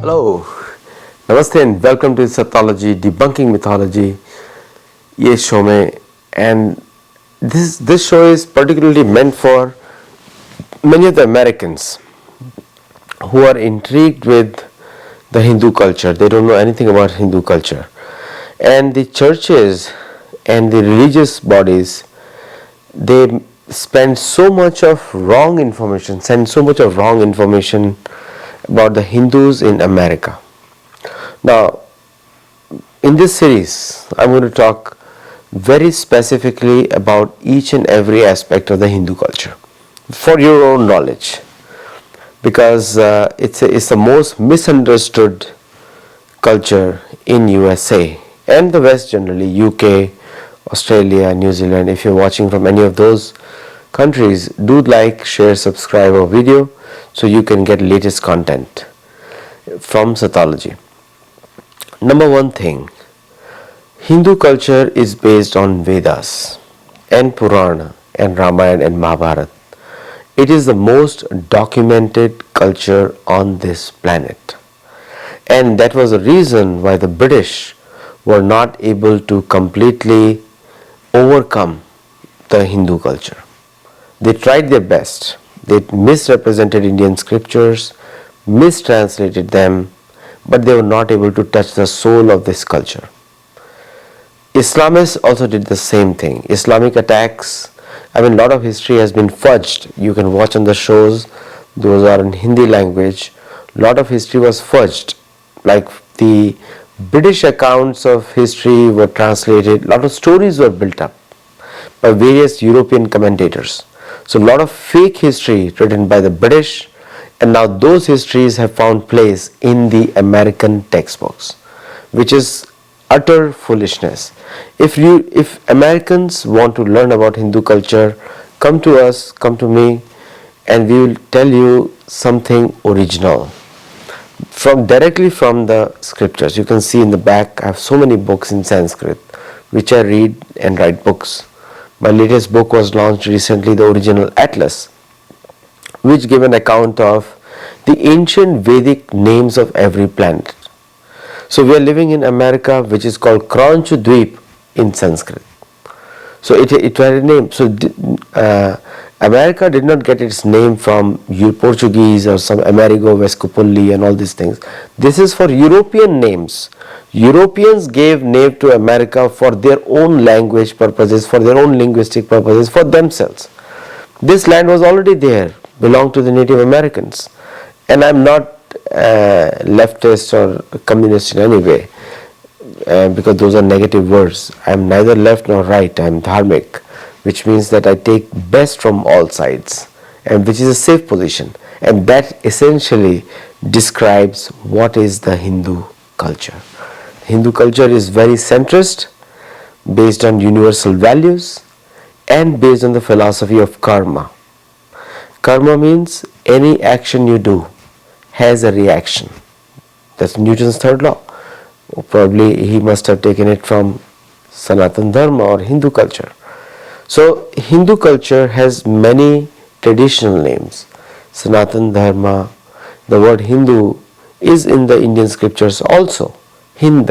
Hello, Namaste and welcome to Sattology, Debunking Mythology. ये show में, and this show is particularly meant for many of the Americans who are intrigued with the Hindu culture. They don't know anything about Hindu culture, and the churches and the religious bodies, they spend so much of wrong information, send so much of wrong information about the Hindus in America. Now, in this series, I'm going to talk very specifically about each and every aspect of the Hindu culture for your own knowledge, because it's the most misunderstood culture in USA and the West generally, UK, Australia, New Zealand. If you're watching from any of those countries, do like, share, subscribe our video so you can get latest content from Sattology. Number one thing, Hindu culture is based on Vedas and Purana and Ramayana and Mahabharata. It is the most documented culture on this planet. And that was the reason why the British were not able to completely overcome the Hindu culture. They tried their best. They misrepresented Indian scriptures, mistranslated them, but they were not able to touch the soul of this culture. Islamists also did the same thing. Islamic attacks, a lot of history has been fudged. You can watch on the shows, those are in Hindi language. A lot of history was fudged. Like the British accounts of history were translated, a lot of stories were built up by various European commentators. So a lot of fake history written by the British, and now those histories have found place in the American textbooks, which is utter foolishness. If Americans want to learn about Hindu culture, come to us, come to me, and we will tell you something original directly from the scriptures. You can see in the back I have so many books in Sanskrit which I read and write books. My latest book was launched recently, the original Atlas, which give an account of the ancient Vedic names of every planet. So we are living in America, which is called Kranch Dweep in Sanskrit. So it had a name. So America did not get its name from Portuguese or some Amerigo Vescopulli and all these things. This is for European names. Europeans gave name to America for their own language purposes, for their own linguistic purposes, for themselves. This land was already there, belonged to the Native Americans. And I'm not leftist or communist in any way, because those are negative words. I'm neither left nor right. I'm dharmic, which means that I take best from all sides, and which is a safe position. And that essentially describes what is the Hindu culture. Hindu culture is very centrist, based on universal values, and based on the philosophy of karma. Karma means any action you do has a reaction. That's Newton's third law. Probably he must have taken it from Sanatana Dharma or Hindu culture. So Hindu culture has many traditional names. Sanatana Dharma, the word Hindu is in the Indian scriptures also. Hind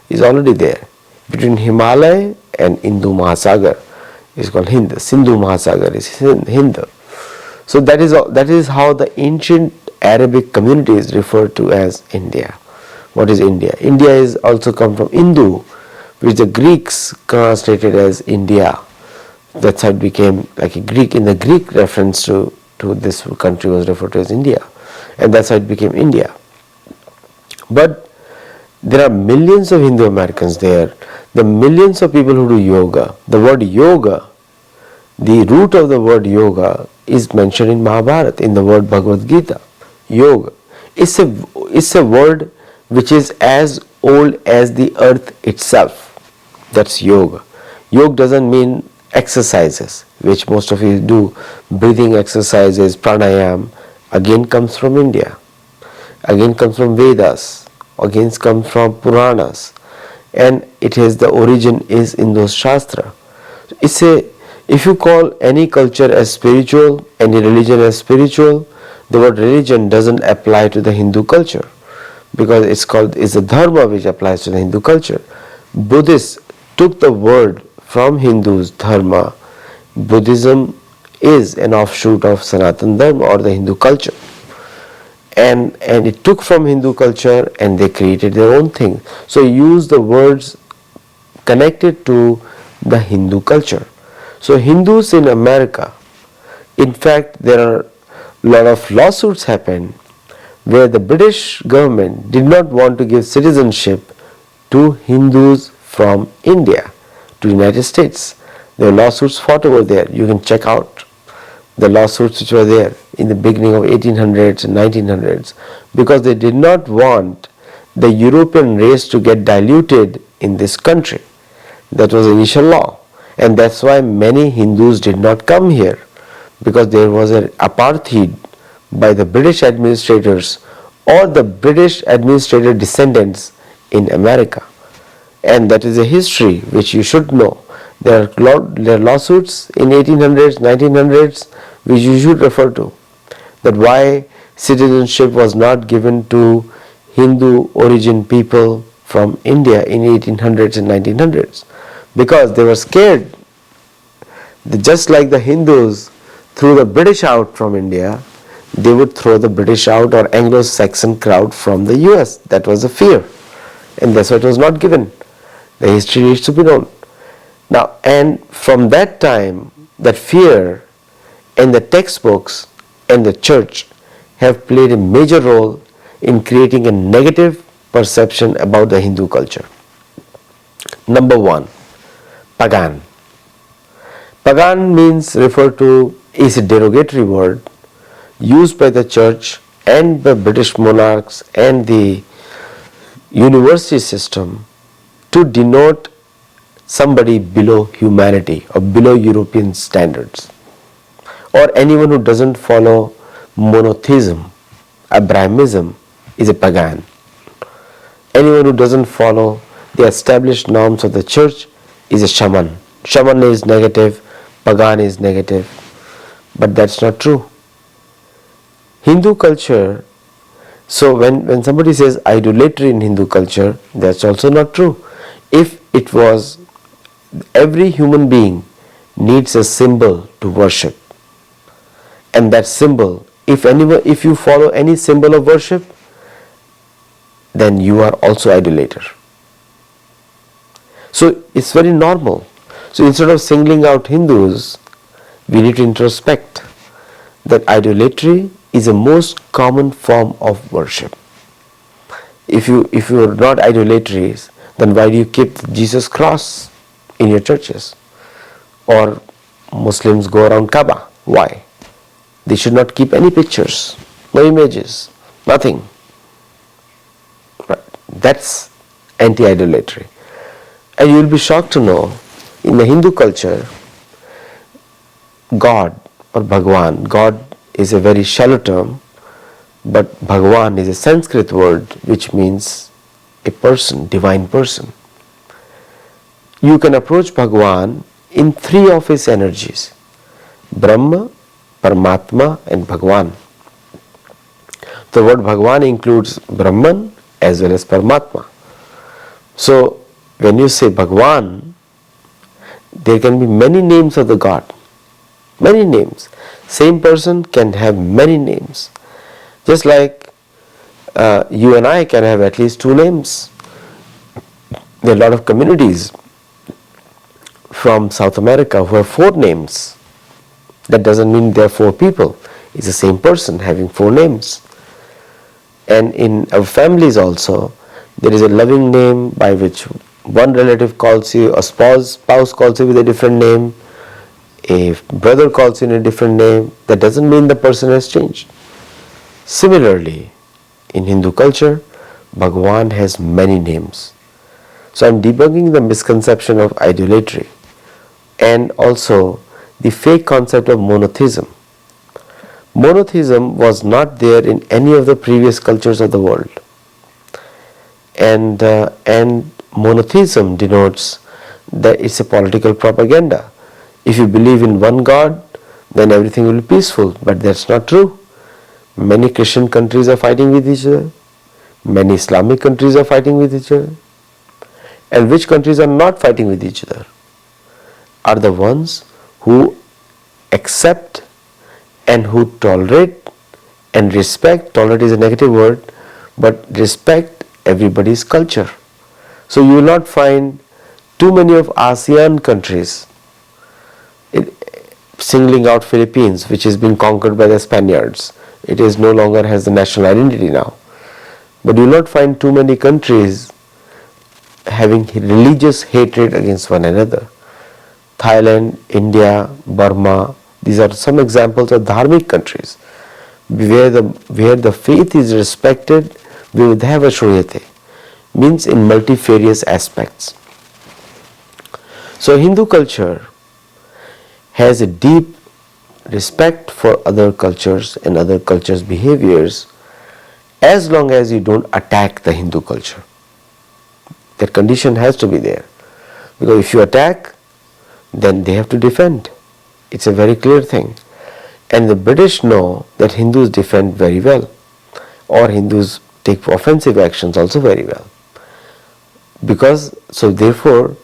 is already there. Between Himalaya and Hindu Mahasagar is called Hind. Sindhu Mahasagar is Hind. So that is how the ancient Arabic community is referred to as India. What is India? India is also come from Hindu, which the Greeks translated as India. That's how it became like a Greek. In the Greek reference to this country was referred to as India, and that's how it became India. But there are millions of Hindu Americans there. The millions of people who do yoga. The word yoga, the root of the word yoga is mentioned in Mahabharata, in the word Bhagavad Gita. Yoga. It's a word which is as old as the earth itself. That's yoga. Yoga doesn't mean exercises, which most of you do. Breathing exercises, pranayam, again comes from India. Again comes from Vedas. Again comes from Puranas. And it has the origin is in those Shastra. If you call any culture as spiritual, any religion as spiritual, the word religion doesn't apply to the Hindu culture, because it's the Dharma which applies to the Hindu culture. Buddhists took the word from Hindus, Dharma. Buddhism is an offshoot of Sanatana Dharma or the Hindu culture. And it took from Hindu culture and they created their own thing. So use the words connected to the Hindu culture. So Hindus in America, in fact there are a lot of lawsuits happened where the British government did not want to give citizenship to Hindus from India to United States. There were lawsuits fought over there. You can check out the lawsuits which were there in the beginning of 1800s and 1900s because they did not want the European race to get diluted in this country. That was the initial law, and that's why many Hindus did not come here, because there was an apartheid by the British administrators or the British administrator descendants in America. And that is a history which you should know. There are lawsuits in 1800s, 1900s which you should refer to, that why citizenship was not given to Hindu origin people from India in 1800s and 1900s, because they were scared that just like the Hindus threw the British out from India, they would throw the British out or Anglo-Saxon crowd from the US. That was the fear, and that's why it was not given. The history needs to be known. Now, and from that time, that fear and the textbooks and the church have played a major role in creating a negative perception about the Hindu culture. Number one, pagan. Pagan means is a derogatory word used by the church and the British monarchs and the university system to denote somebody below humanity or below European standards, or anyone who doesn't follow monotheism, Abrahamism, is a pagan. Anyone who doesn't follow the established norms of the church is a shaman. Shaman is negative, pagan is negative, but that's not true. Hindu culture, so when somebody says idolatry in Hindu culture, that's also not true. If it was, every human being needs a symbol to worship, and that symbol, if you follow any symbol of worship, then you are also idolater. So it's very normal. So instead of singling out Hindus, we need to introspect that idolatry is the most common form of worship. If you are not idolatries, then why do you keep Jesus cross in your churches? Or Muslims go around Kaaba. Why? They should not keep any pictures, no images, nothing. Right. That's anti-idolatry. And you will be shocked to know, in the Hindu culture, God or Bhagwan, God is a very shallow term, but Bhagwan is a Sanskrit word which means a person, divine person. You can approach Bhagwan in three of his energies: Brahma, Paramatma and Bhagwan. The word Bhagwan includes Brahman as well as Paramatma. So when you say Bhagwan, there can be many names of the God. Many names. Same person can have many names. Just like you and I can have at least two names. There are a lot of communities from South America who have four names. That doesn't mean there are four people. It's the same person having four names. And in our families also, there is a loving name by which one relative calls you, a spouse calls you with a different name, a brother calls you in a different name. That doesn't mean the person has changed. Similarly, in Hindu culture, Bhagwan has many names. So I'm debunking the misconception of idolatry and also the fake concept of monotheism. Monotheism was not there in any of the previous cultures of the world. And monotheism denotes that it's a political propaganda. If you believe in one God, then everything will be peaceful, but that's not true. Many Christian countries are fighting with each other. Many Islamic countries are fighting with each other. And which countries are not fighting with each other? Are the ones who accept and who tolerate and respect. Tolerate is a negative word, but respect everybody's culture. So you will not find too many of ASEAN countries singling out Philippines, which has been conquered by the Spaniards. It is no longer has the national identity now. But you will not find too many countries having religious hatred against one another. Thailand, India, Burma, these are some examples of dharmic countries where the faith is respected. Vidhava Shruyate means in multifarious aspects. So Hindu culture has a deep respect for other cultures and other cultures' behaviors as long as you don't attack the Hindu culture. That condition has to be there. Because if you attack, then they have to defend. It's a very clear thing. And the British know that Hindus defend very well, or Hindus take offensive actions also very well. Therefore,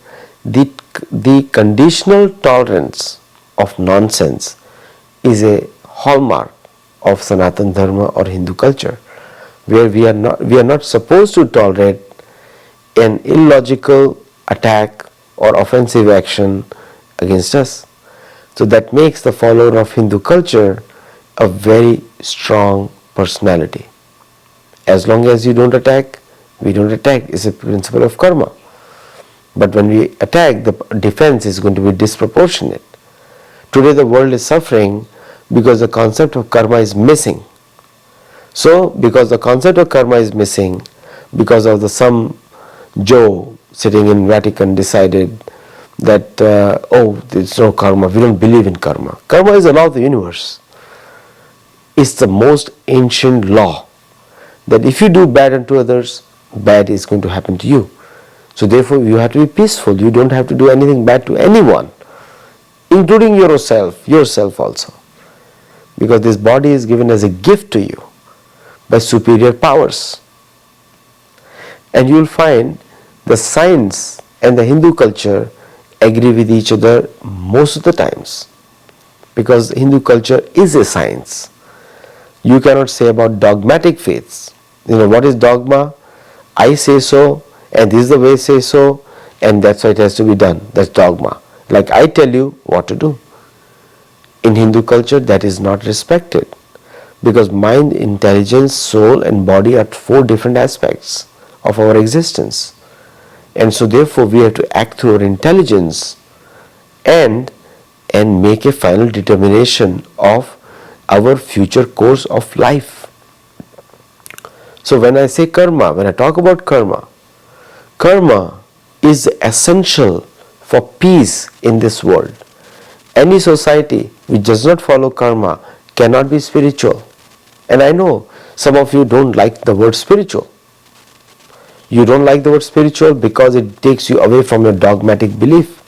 the conditional tolerance of nonsense is a hallmark of Sanatana Dharma or Hindu culture, where we are not supposed to tolerate an illogical attack or offensive action against us. So that makes the follower of Hindu culture a very strong personality. As long as you don't attack, we don't attack. It's a principle of karma. But when we attack, the defense is going to be disproportionate. Today the world is suffering because the concept of karma is missing. So because the concept of karma is missing, because of some Joe sitting in Vatican decided that there's no karma, we don't believe in karma. Karma is the law of the universe. It's the most ancient law that if you do bad unto others, bad is going to happen to you. So therefore you have to be peaceful. You don't have to do anything bad to anyone, including yourself also. Because this body is given as a gift to you by superior powers. And you will find the science and the Hindu culture agree with each other most of the times, because Hindu culture is a science. You cannot say about dogmatic faiths. What is dogma? I say so, and this is the way I say so, and that's why it has to be done. That's dogma. Like I tell you what to do. In Hindu culture, that is not respected, because mind, intelligence, soul and body are 4 different aspects of our existence. And so therefore we have to act through our intelligence and make a final determination of our future course of life. So when I say karma, when I talk about karma, karma is essential for peace in this world. Any society which does not follow karma cannot be spiritual. And I know some of you don't like the word spiritual. You don't like the word spiritual because it takes you away from your dogmatic belief.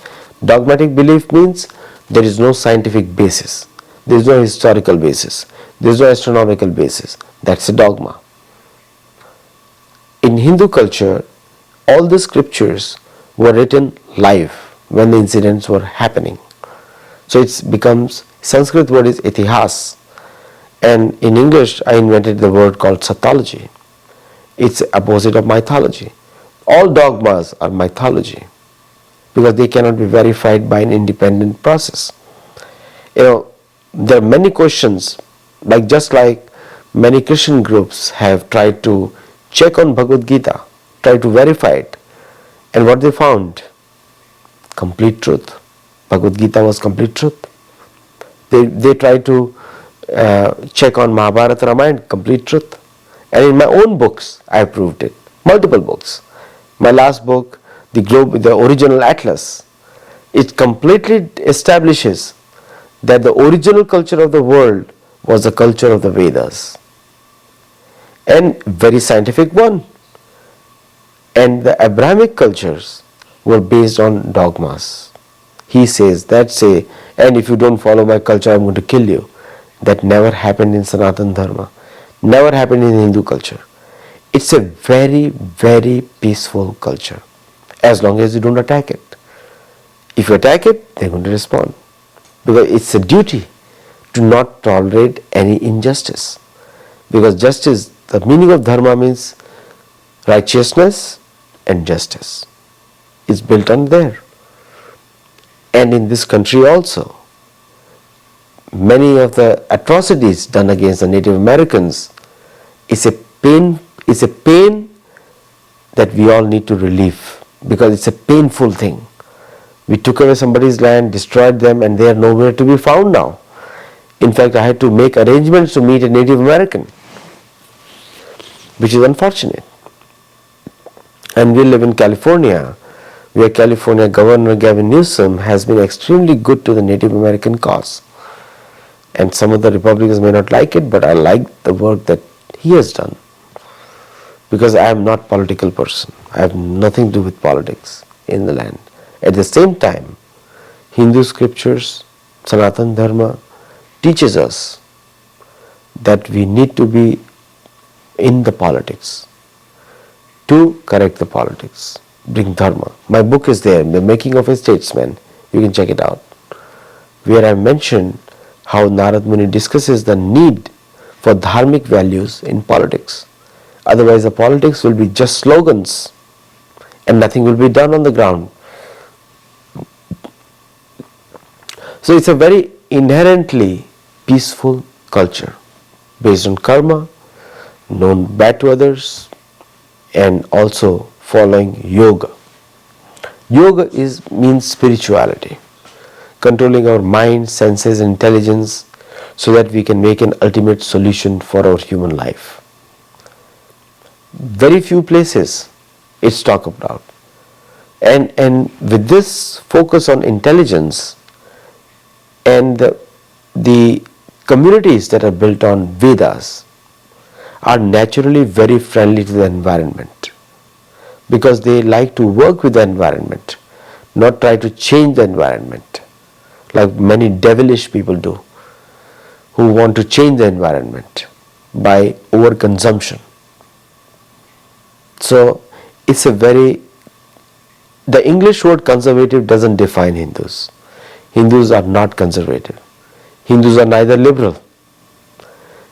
Dogmatic belief means there is no scientific basis. There is no historical basis. There is no astronomical basis. That's a dogma. In Hindu culture, all the scriptures were written live when the incidents were happening. So it becomes, Sanskrit word is itihas. And in English, I invented the word called Sattology. It's the opposite of mythology. All dogmas are mythology because they cannot be verified by an independent process. There are many questions, just like many Christian groups have tried to check on Bhagavad Gita, try to verify it, and what they found? Complete truth. Bhagavad Gita was complete truth. They tried to check on Mahabharata, Ramayana, complete truth. And in my own books, I have proved it. Multiple books. My last book, the original Atlas, it completely establishes that the original culture of the world was the culture of the Vedas. And very scientific one. And the Abrahamic cultures were based on dogmas. He says, that say, and if you don't follow my culture, I'm going to kill you. That never happened in Sanatana Dharma. Never happened in Hindu culture. It's a very, very peaceful culture as long as you don't attack it. If you attack it, they're going to respond because it's a duty to not tolerate any injustice. Because justice, the meaning of dharma means righteousness and justice. It's built on there. And in this country also, many of the atrocities done against the Native Americans is a pain that we all need to relieve because it's a painful thing. We took away somebody's land, destroyed them, and they are nowhere to be found now. In fact, I had to make arrangements to meet a Native American, which is unfortunate. And we live in California, where California Governor Gavin Newsom has been extremely good to the Native American cause. And some of the Republicans may not like it, but I like the work that he has done. Because I am not a political person. I have nothing to do with politics in the land. At the same time, Hindu scriptures, Sanatana Dharma, teaches us that we need to be in the politics to correct the politics, bring Dharma. My book is there, The Making of a Statesman. You can check it out. Where I mentioned how Narad Muni discusses the need for dharmic values in politics. Otherwise, the politics will be just slogans and nothing will be done on the ground. So it's a very inherently peaceful culture based on karma, known bad to others, and also following yoga. Yoga means spirituality, controlling our mind, senses, and intelligence so that we can make an ultimate solution for our human life. Very few places it's talked about. And with this focus on intelligence and the communities that are built on Vedas are naturally very friendly to the environment because they like to work with the environment, not try to change the environment like many devilish people do who want to change the environment by overconsumption. So it's the English word conservative doesn't define Hindus. Hindus are not conservative. Hindus are neither liberal.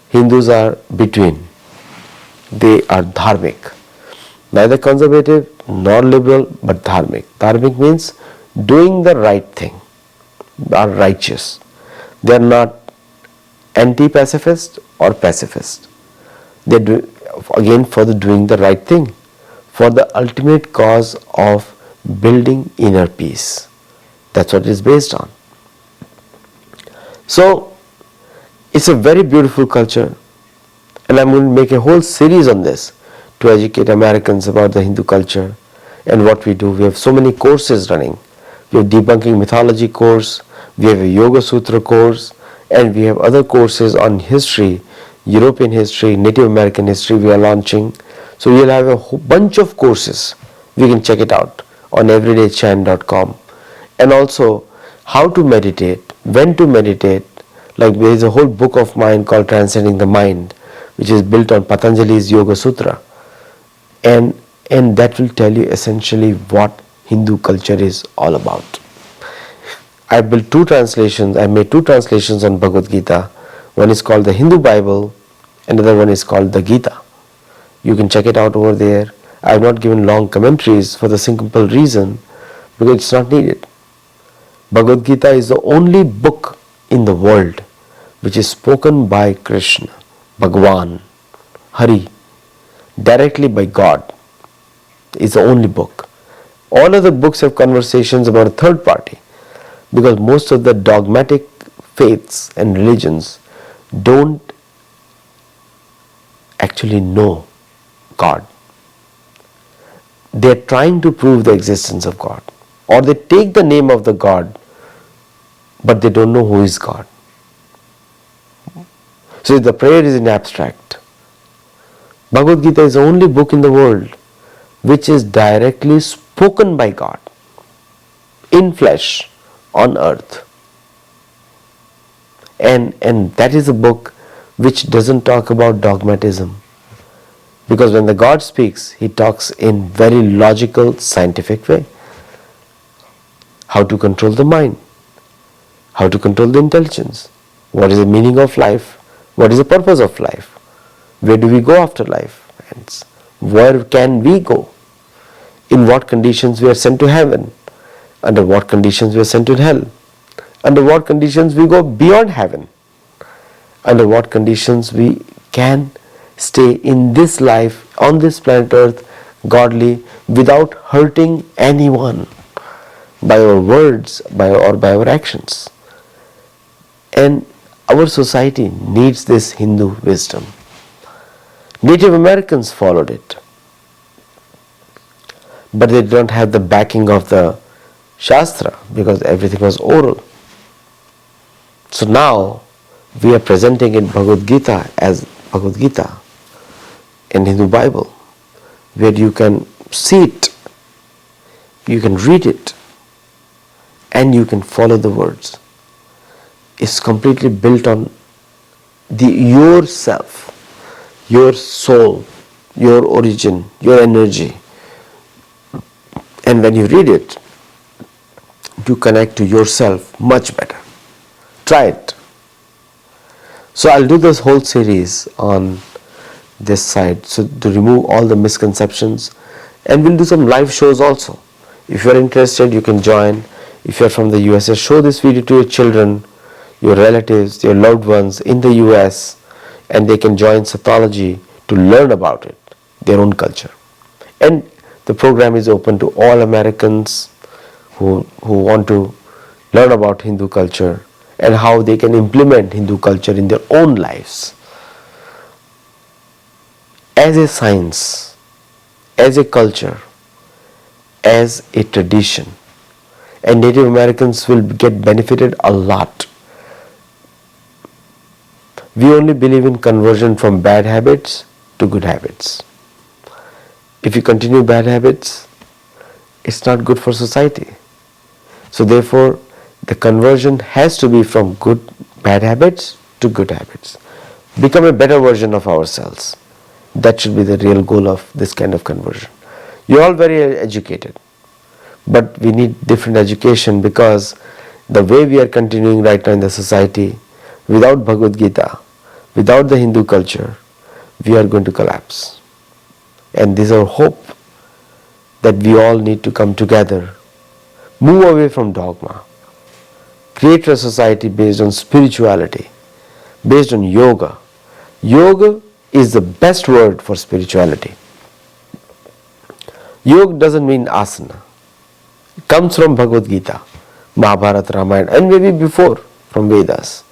Hindus are between. They are dharmic. Neither conservative nor liberal but dharmic. Dharmic means doing the right thing, are righteous. They are not anti-pacifist or pacifist. They do again for the doing the right thing, for the ultimate cause of building inner peace. That's what it is based on. So it's a very beautiful culture, and I'm going to make a whole series on this to educate Americans about the Hindu culture and what we do. We have so many courses running. We have Debunking Mythology course, we have a Yoga Sutra course, and we have other courses on history, European history, Native American history we are launching. So you'll have a whole bunch of courses. You can check it out on everydaychan.com. And also how to meditate, when to meditate. Like there is a whole book of mine called Transcending the Mind, which is built on Patanjali's Yoga Sutra. And that will tell you essentially what Hindu culture is all about. I built two translations. I made two translations on Bhagavad Gita. One is called the Hindu Bible, another one is called the Gita. You can check it out over there. I have not given long commentaries for the simple reason because it's not needed. Bhagavad Gita is the only book in the world which is spoken by Krishna, Bhagwan, Hari, directly by God. It's the only book. All other books have conversations about a third party because most of the dogmatic faiths and religions don't actually know God. They are trying to prove the existence of God, or they take the name of the God but they don't know who is God. So the prayer is in abstract. Bhagavad Gita is the only book in the world which is directly spoken by God in flesh on earth. And that is a book which doesn't talk about dogmatism. Because when the God speaks, he talks in very logical, scientific way. How to control the mind, how to control the intelligence, what is the meaning of life, what is the purpose of life, where do we go after life, and where can we go, in what conditions we are sent to heaven, under what conditions we are sent to hell, under what conditions we go beyond heaven, under what conditions we can stay in this life, on this planet earth, godly, without hurting anyone by our words or by our actions. And our society needs this Hindu wisdom. Native Americans followed it, but they don't have the backing of the Shastra because everything was oral. So now we are presenting in Bhagavad Gita as Bhagavad Gita in Hindu Bible, where you can see it, you can read it, and you can follow the words. It's completely built on yourself, your soul, your origin, your energy. And when you read it, you connect to yourself much better. Try it. So I'll do this whole series on this side, so to remove all the misconceptions, and we'll do some live shows also. If you're interested, you can join. If you're from the USA, show this video to your children, your relatives, your loved ones in the US, and they can join Sattology to learn about it, their own culture. And the program is open to all Americans who want to learn about Hindu culture and how they can implement Hindu culture in their own lives. As a science, as a culture, as a tradition. And Native Americans will get benefited a lot. We only believe in conversion from bad habits to good habits. If you continue bad habits, it's not good for society. So therefore, the conversion has to be from bad habits to good habits. Become a better version of ourselves. That should be the real goal of this kind of conversion. You're all very educated, but we need different education, because the way we are continuing right now in the society, without Bhagavad Gita, without the Hindu culture, we are going to collapse. And this is our hope, that we all need to come together, move away from dogma, create a society based on spirituality, based on yoga. Yoga is the best word for spirituality. Yoga doesn't mean asana. It comes from Bhagavad Gita, Mahabharata, Ramayana, and maybe before from Vedas.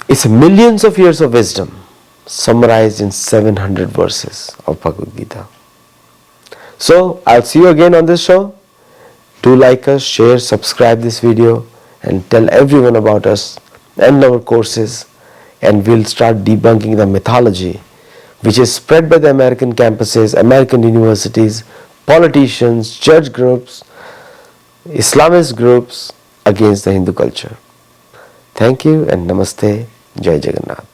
It's millions of years of wisdom summarized in 700 verses of Bhagavad Gita. So I'll see you again on this show. Do like us, share, subscribe this video, and tell everyone about us and our courses, and we'll start debunking the mythology which is spread by the American campuses, American universities, politicians, church groups, Islamist groups against the Hindu culture. Thank you and Namaste. Jai Jagannath.